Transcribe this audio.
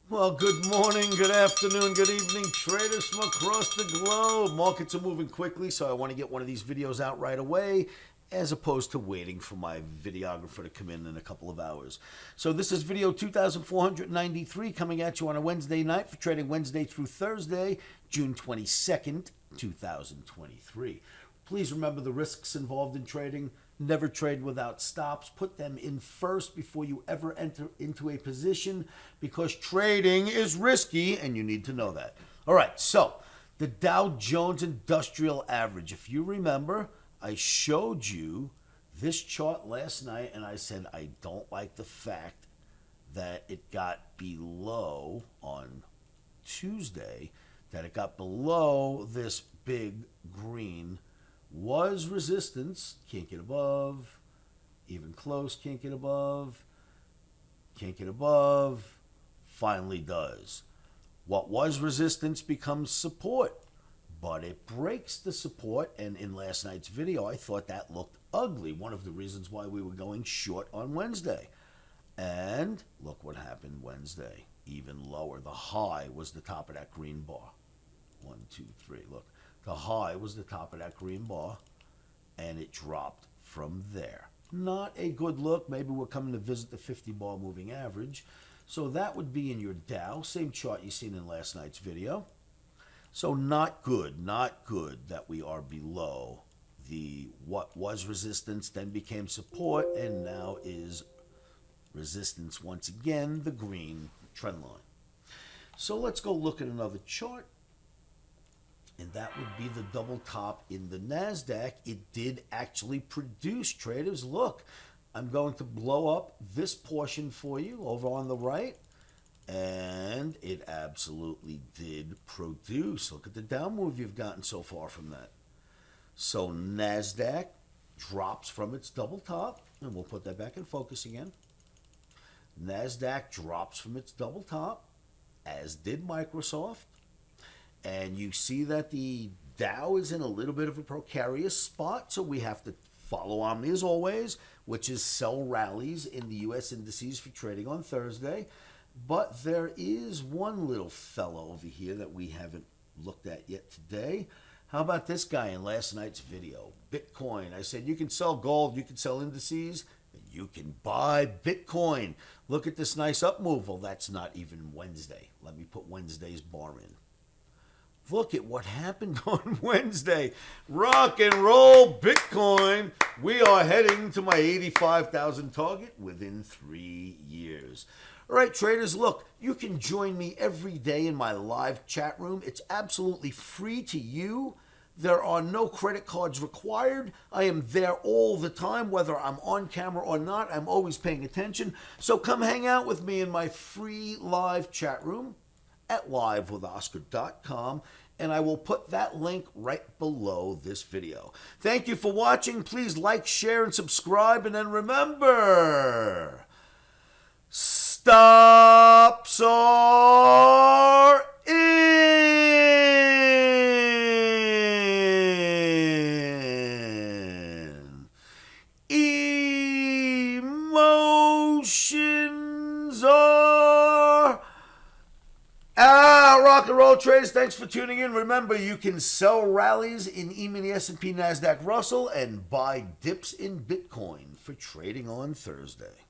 Well, good morning, good afternoon, good evening, traders from across the globe. Markets are moving quickly, so I want to get one of these videos out right away as opposed to waiting for my videographer to come in a couple of hours. So this is video 2493 coming at you on a Wednesday night for trading Wednesday through Thursday, June 22nd, 2023. Please remember the risks involved in trading. Never trade without stops. Put them in first before you ever enter into a position because trading is risky and you need to know that. All right, so the Dow Jones Industrial Average. If you remember, I showed you this chart last night and I said I don't like the fact that it got below on Tuesday, that it got below this big green was resistance, can't get above, even close, can't get above, finally does. What was resistance becomes support, but it breaks the support, and in last night's video, I thought that looked ugly, one of the reasons why we were going short on Wednesday. And look what happened Wednesday, even lower. The high was the top of that green bar. 1, 2, 3, look. The high was the top of that green bar, and it dropped from there. Not a good look. Maybe we're coming to visit the 50-bar moving average. So that would be in your Dow. Same chart you seen in last night's video. So not good that we are below the what was resistance, then became support, and now is resistance once again, the green trend line. So let's go look at another chart. And that would be the double top in the NASDAQ. It did actually produce, traders. Look, I'm going to blow up this portion for you over on the right. And it absolutely did produce. Look at the down move you've gotten so far from that. So NASDAQ drops from its double top. And we'll put that back in focus again. NASDAQ drops from its double top, as did Microsoft. And you see that the Dow is in a little bit of a precarious spot, so we have to follow on as always, which is sell rallies in the U.S. indices for trading on Thursday. But there is one little fellow over here that we haven't looked at yet today. How about this guy in last night's video? Bitcoin. I said you can sell gold, you can sell indices, and you can buy Bitcoin. Look at this nice up move. Well, that's not even Wednesday. Let me put Wednesday's bar in. Look at what happened on Wednesday. Rock and roll Bitcoin. We are heading to my 85,000 target within 3 years. All right, traders, look, you can join me every day in my live chat room. It's absolutely free to you. There are no credit cards required. I am there all the time, whether I'm on camera or not. I'm always paying attention. So come hang out with me in my free live chat room at livewithoscar.com, and I will put that link right below this video. Thank you for watching. Please like, share, and subscribe, and then remember, stops are in. Emotions are rock and roll, traders. Thanks for tuning in. Remember, you can sell rallies in E-mini S&P NASDAQ Russell and buy dips in Bitcoin for trading on Thursday.